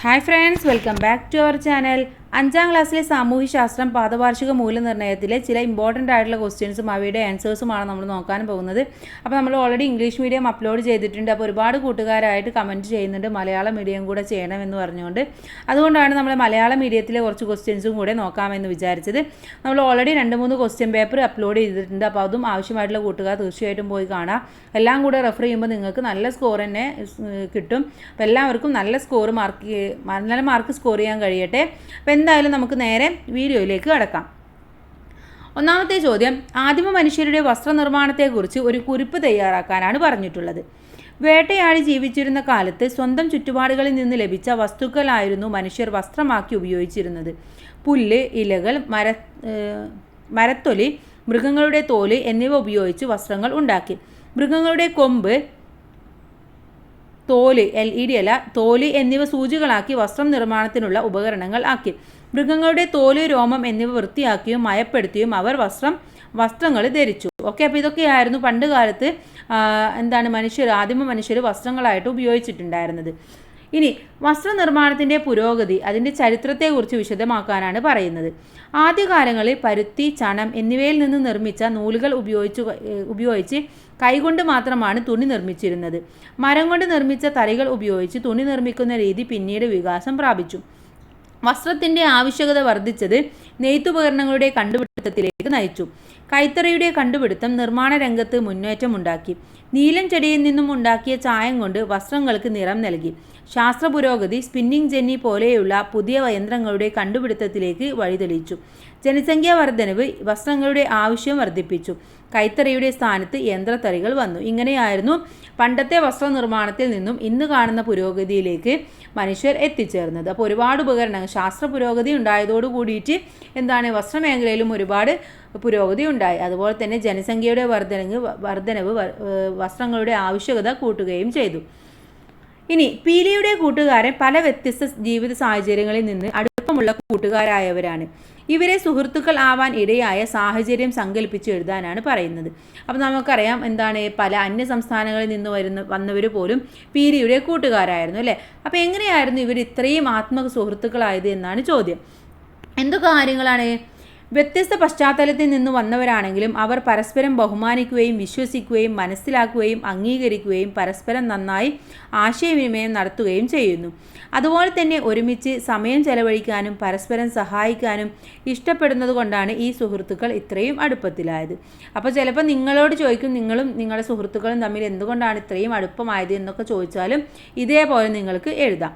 Hi friends, welcome back to our channel. 5ാം ക്ലാസ്സിലെ സാമൂഹ്യശാസ്ത്രം പാദവാർഷിക മൂല്യനിർണ്ണയത്തിലെ ചില ഇമ്പോർട്ടൻ്റ് ആയിട്ടുള്ള ക്വസ്റ്റ്യൻസും അവയുടെ ആൻസേഴ്സുമാണ് നമ്മൾ നോക്കാൻ പോകുന്നത്. അപ്പോൾ നമ്മൾ ഓൾറെഡി ഇംഗ്ലീഷ് മീഡിയം അപ്ലോഡ് ചെയ്തിട്ടുണ്ട്. അപ്പോൾ ഒരുപാട് കൂട്ടുകാരായിട്ട് കമൻറ്റ് ചെയ്യുന്നുണ്ട് മലയാളം മീഡിയം കൂടെ ചെയ്യണമെന്ന് പറഞ്ഞുകൊണ്ട്. അതുകൊണ്ടാണ് നമ്മൾ മലയാളം മീഡിയത്തിലെ കുറച്ച് ക്വസ്റ്റ്യൻസും കൂടെ നോക്കാമെന്ന് വിചാരിച്ചത്. നമ്മൾ ഓൾറെഡി 2-3 ക്വസ്റ്റ്യൻ പേപ്പർ അപ്ലോഡ് ചെയ്തിട്ടുണ്ട്. അപ്പോൾ അതും ആവശ്യമായിട്ടുള്ള കൂട്ടുകാർ തീർച്ചയായിട്ടും പോയി കാണാം. എല്ലാം കൂടെ റെഫർ ചെയ്യുമ്പോൾ നിങ്ങൾക്ക് നല്ല സ്കോർ തന്നെ കിട്ടും. അപ്പോൾ എല്ലാവർക്കും നല്ല മാർക്ക് സ്കോർ ചെയ്യാൻ കഴിയട്ടെ. അപ്പോൾ എന്തായാലും നമുക്ക് നേരെ വീഡിയോയിലേക്ക് കടക്കാം. ഒന്നാമത്തെ ചോദ്യം, ആദിമ മനുഷ്യരുടെ വസ്ത്രനിർമ്മാണത്തെക്കുറിച്ച് ഒരു കുറിപ്പ് തയ്യാറാക്കാനാണ് പറഞ്ഞിട്ടുള്ളത്. വേട്ടയാടി ജീവിച്ചിരുന്ന കാലത്ത് സ്വന്തം ചുറ്റുപാടുകളിൽ നിന്ന് ലഭിച്ച വസ്തുക്കളായിരുന്നു മനുഷ്യർ വസ്ത്രമാക്കി ഉപയോഗിച്ചിരുന്നത്. പുല്ല്, ഇലകൾ, മരത്തൊലി, മൃഗങ്ങളുടെ തോല് എന്നിവ ഉപയോഗിച്ച് വസ്ത്രങ്ങൾ ഉണ്ടാക്കി. മൃഗങ്ങളുടെ കൊമ്പ്, തോല്, തോല് എന്നിവ സൂചികളാക്കി വസ്ത്രം നിർമ്മാണത്തിനുള്ള ഉപകരണങ്ങൾ ആക്കി. മൃഗങ്ങളുടെ തോല്, രോമം എന്നിവ വൃത്തിയാക്കിയും മയപ്പെടുത്തിയും അവർ വസ്ത്രങ്ങൾ ധരിച്ചു. ഓക്കെ, അപ്പോൾ ഇതൊക്കെയായിരുന്നു പണ്ട് കാലത്ത് ആദിമ മനുഷ്യർ വസ്ത്രങ്ങളായിട്ട് ഉപയോഗിച്ചിട്ടുണ്ടായിരുന്നത്. ഇനി വസ്ത്രനിർമ്മാണത്തിൻ്റെ പുരോഗതി, അതിൻ്റെ ചരിത്രത്തെക്കുറിച്ച് വിശദമാക്കാനാണ് പറയുന്നത്. ആദ്യകാലങ്ങളിൽ പരുത്തി, ചണം എന്നിവയിൽ നിന്ന് നിർമ്മിച്ച നൂലുകൾ ഉപയോഗിച്ച് കൈകൊണ്ട് മാത്രമാണ് തുണി നിർമ്മിച്ചിരുന്നത്. മരം കൊണ്ട് നിർമ്മിച്ച തറികൾ ഉപയോഗിച്ച് തുണി നിർമ്മിക്കുന്ന രീതി പിന്നീട് വികാസം പ്രാപിച്ചു. വസ്ത്രത്തിൻ്റെ ആവശ്യകത വർദ്ധിച്ചത് നെയ്ത്തുപകരണങ്ങളുടെ കണ്ടുപിടുത്തത്തിലേക്ക് നയിച്ചു. കൈത്തറിയുടെ കണ്ടുപിടുത്തം നിർമ്മാണ രംഗത്ത് മുന്നേറ്റമുണ്ടാക്കി. നീലം ചെടിയിൽ നിന്നും ഉണ്ടാക്കിയ ചായം കൊണ്ട് വസ്ത്രങ്ങൾക്ക് നിറം നൽകി. ശാസ്ത്ര പുരോഗതി സ്പിന്നിംഗ് ജെന്നി പോലെയുള്ള പുതിയ യന്ത്രങ്ങളുടെ കണ്ടുപിടുത്തത്തിലേക്ക് വഴിതെളിച്ചു. ജനസംഖ്യാ വർധനവ് വസ്ത്രങ്ങളുടെ ആവശ്യം വർദ്ധിപ്പിച്ചു. കൈത്തറിയുടെ സ്ഥാനത്ത് യന്ത്രത്തറികൾ വന്നു. ഇങ്ങനെയായിരുന്നു പണ്ടത്തെ വസ്ത്രനിർമ്മാണത്തിൽ നിന്നും ഇന്ന് കാണുന്ന പുരോഗതിയിലേക്ക് മനുഷ്യർ എത്തിച്ചേർന്നത്. അപ്പോൾ ഒരുപാട് ഉപകരണങ്ങൾ, ശാസ്ത്ര പുരോഗതി ഉണ്ടായതോടു കൂടിയിട്ട് വസ്ത്രമേഖലയിലും ഒരുപാട് പുരോഗതി ഉണ്ടായി. അതുപോലെ തന്നെ ജനസംഖ്യയുടെ വർധനവ് വസ്ത്രങ്ങളുടെ ആവശ്യകത കൂട്ടുകയും ചെയ്തു. ഇനി പീലിയുടെ കൂട്ടുകാരൻ പല വ്യത്യസ്ത ജീവിത സാഹചര്യങ്ങളിൽ നിന്ന് അടുപ്പമുള്ള കൂട്ടുകാരായവരാണ്. ഇവരെ സുഹൃത്തുക്കൾ ആവാൻ ഇടയായ സാഹചര്യം സങ്കല്പിച്ച് എഴുതാനാണ് പറയുന്നത്. അപ്പോൾ നമുക്കറിയാം പല അന്യ സംസ്ഥാനങ്ങളിൽ നിന്ന് വന്നവർ പോലും പീലിയുടെ കൂട്ടുകാരായിരുന്നു അല്ലേ. അപ്പോൾ എങ്ങനെയായിരുന്നു ഇവർ ഇത്രയും സുഹൃത്തുക്കളായത് എന്നാണ് ചോദ്യം. എന്തൊക്കെ കാര്യങ്ങളാണ്? വ്യത്യസ്ത പശ്ചാത്തലത്തിൽ നിന്ന് വന്നവരാണെങ്കിലും അവർ പരസ്പരം ബഹുമാനിക്കുകയും വിശ്വസിക്കുകയും മനസ്സിലാക്കുകയും അംഗീകരിക്കുകയും പരസ്പരം നന്നായി ആശയവിനിമയം നടത്തുകയും ചെയ്യുന്നു. അതുപോലെ തന്നെ ഒരുമിച്ച് സമയം ചെലവഴിക്കാനും പരസ്പരം സഹായിക്കാനും ഇഷ്ടപ്പെടുന്നത് കൊണ്ടാണ് ഈ സുഹൃത്തുക്കൾ ഇത്രയും അടുപ്പത്തിലായത്. അപ്പോൾ ചിലപ്പോൾ നിങ്ങളോട് ചോദിക്കും, നിങ്ങളും നിങ്ങളുടെ സുഹൃത്തുക്കളും തമ്മിൽ എന്തുകൊണ്ടാണ് ഇത്രയും അടുപ്പമായത് എന്നൊക്കെ ചോദിച്ചാലും ഇതേപോലെ നിങ്ങൾക്ക് എഴുതാം.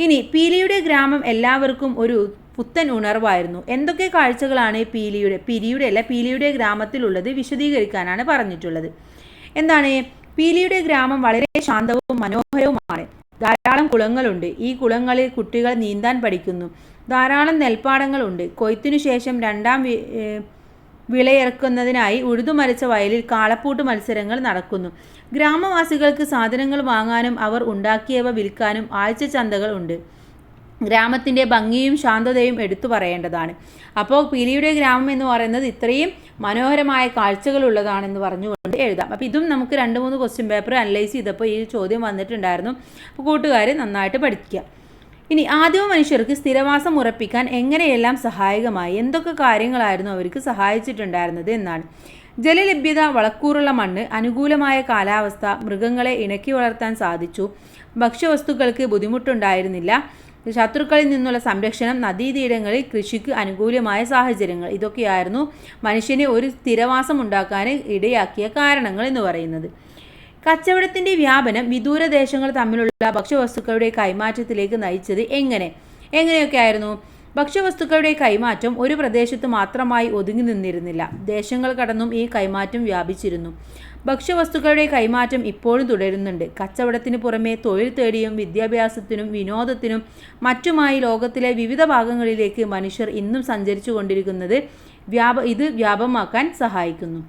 ഇനി പീലിയുടെ ഗ്രാമം എല്ലാവർക്കും ഒരു പുത്തൻ ഉണർവായിരുന്നു. എന്തൊക്കെ കാഴ്ചകളാണ് പീലിയുടെ ഗ്രാമത്തിലുള്ളത് വിശദീകരിക്കാനാണ് പറഞ്ഞിട്ടുള്ളത്. പീലിയുടെ ഗ്രാമം വളരെ ശാന്തവും മനോഹരവുമാണ്. ധാരാളം കുളങ്ങളുണ്ട്. ഈ കുളങ്ങളിൽ കുട്ടികൾ നീന്താൻ പഠിക്കുന്നു. ധാരാളം നെൽപ്പാടങ്ങളുണ്ട്. കൊയ്ത്തിനു ശേഷം രണ്ടാം വിളയിറക്കുന്നതിനായി ഉഴുതുമരിച്ച വയലിൽ കാളപ്പൂട്ട് മത്സരങ്ങൾ നടക്കുന്നു. ഗ്രാമവാസികൾക്ക് സാധനങ്ങൾ വാങ്ങാനും അവർ ഉണ്ടാക്കിയവ വിൽക്കാനും ആഴ്ച ചന്തകൾ ഉണ്ട്. ഗ്രാമത്തിൻ്റെ ഭംഗിയും ശാന്തതയും എടുത്തു പറയേണ്ടതാണ്. അപ്പോൾ പീലിയുടെ ഗ്രാമം എന്ന് പറയുന്നത് ഇത്രയും മനോഹരമായ കാഴ്ചകളുള്ളതാണെന്ന് പറഞ്ഞുകൊണ്ട് എഴുതാം. അപ്പോൾ ഇതും നമുക്ക് 2-3 ക്വസ്റ്റ്യൻ പേപ്പർ അനലൈസ് ചെയ്തപ്പോൾ ഈ ചോദ്യം വന്നിട്ടുണ്ടായിരുന്നു. അപ്പോൾ കൂട്ടുകാർ നന്നായിട്ട് പഠിക്കുക. ഇനി ആദിമ മനുഷ്യർക്ക് സ്ഥിരവാസം ഉറപ്പിക്കാൻ എങ്ങനെയെല്ലാം സഹായകമായി, എന്തൊക്കെ കാര്യങ്ങളായിരുന്നു അവർക്ക് സഹായിച്ചിട്ടുണ്ടായിരുന്നത് എന്നാണ്. ജലലഭ്യത, വളക്കൂറുള്ള മണ്ണ്, അനുകൂലമായ കാലാവസ്ഥ, മൃഗങ്ങളെ ഇണക്കി വളർത്താൻ സാധിച്ചു. ഭക്ഷ്യവസ്തുക്കൾക്ക് ബുദ്ധിമുട്ടുണ്ടായിരുന്നില്ല. ശത്രുക്കളിൽ നിന്നുള്ള സംരക്ഷണം, നദീതീരങ്ങളിൽ കൃഷിക്ക് അനുകൂലമായ സാഹചര്യങ്ങൾ, ഇതൊക്കെയായിരുന്നു മനുഷ്യനെ ഒരു സ്ഥിരവാസം ഉണ്ടാക്കാൻ ഇടയാക്കിയ കാരണങ്ങൾ എന്ന് പറയുന്നത്. കച്ചവടത്തിൻ്റെ വ്യാപനം വിദൂരദേശങ്ങൾ തമ്മിലുള്ള ഭക്ഷ്യവസ്തുക്കളുടെ കൈമാറ്റത്തിലേക്ക് നയിച്ചത് എങ്ങനെയൊക്കെ ആയിരുന്നു? ഭക്ഷ്യവസ്തുക്കളുടെ കൈമാറ്റം ഒരു പ്രദേശത്ത് മാത്രമായി ഒതുങ്ങി നിന്നിരുന്നില്ല. ദേശങ്ങൾ കടന്നും ഈ കൈമാറ്റം വ്യാപിച്ചിരുന്നു. ഭക്ഷ്യവസ്തുക്കളുടെ കൈമാറ്റം ഇപ്പോഴും തുടരുന്നുണ്ട്. കച്ചവടത്തിന് പുറമെ തൊഴിൽ തേടിയും വിദ്യാഭ്യാസത്തിനും വിനോദത്തിനും മറ്റുമായി ലോകത്തിലെ വിവിധ ഭാഗങ്ങളിലേക്ക് മനുഷ്യർ ഇന്നും സഞ്ചരിച്ചു കൊണ്ടിരിക്കുന്നത് ഇത് വ്യാപകമാക്കാൻ സഹായിക്കുന്നു.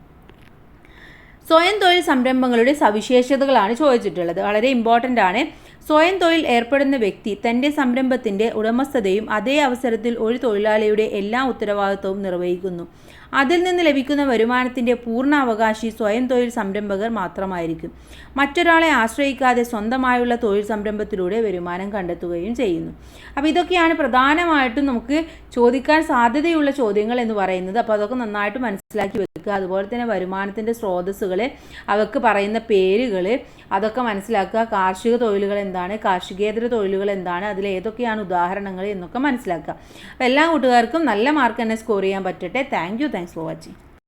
സ്വയം തൊഴിൽ സംരംഭങ്ങളുടെ സവിശേഷതകളാണ് ചോദിച്ചിട്ടുള്ളത്. വളരെ ഇമ്പോർട്ടൻ്റ് ആണ്. സ്വയം തൊഴിൽ ഏർപ്പെടുന്ന വ്യക്തി തൻ്റെ സംരംഭത്തിൻ്റെ ഉടമസ്ഥതയും അതേ അവസരത്തിൽ ഒരു തൊഴിലാളിയുടെ എല്ലാ ഉത്തരവാദിത്വവും നിർവഹിക്കുന്നു. അതിൽ നിന്ന് ലഭിക്കുന്ന വരുമാനത്തിൻ്റെ പൂർണ്ണ അവകാശി സ്വയം തൊഴിൽ സംരംഭകർ മാത്രമായിരിക്കും. മറ്റൊരാളെ ആശ്രയിക്കാതെ സ്വന്തമായുള്ള തൊഴിൽ സംരംഭത്തിലൂടെ വരുമാനം കണ്ടെത്തുകയും ചെയ്യുന്നു. അപ്പോൾ ഇതൊക്കെയാണ് പ്രധാനമായിട്ടും നമുക്ക് ചോദിക്കാൻ സാധ്യതയുള്ള ചോദ്യങ്ങൾ എന്ന് പറയുന്നത്. അപ്പോൾ അതൊക്കെ നന്നായിട്ട് മനസ്സിലാക്കി വെക്കുക. അതുപോലെ തന്നെ വരുമാനത്തിൻ്റെ സ്രോതസ്സുകൾ, അവർക്ക് പറയുന്ന പേരുകൾ, അതൊക്കെ മനസ്സിലാക്കുക. കാർഷിക തൊഴിലുകൾ എന്താണ്, കാർഷികേതര തൊഴിലുകൾ എന്താണ്, അതിൽ ഏതൊക്കെയാണ് ഉദാഹരണങ്ങൾ എന്നൊക്കെ മനസ്സിലാക്കുക. അപ്പോൾ എല്ലാ കൂട്ടുകാർക്കും നല്ല മാർക്ക് തന്നെ സ്കോർ ചെയ്യാൻ പറ്റട്ടെ. Thanks for watching.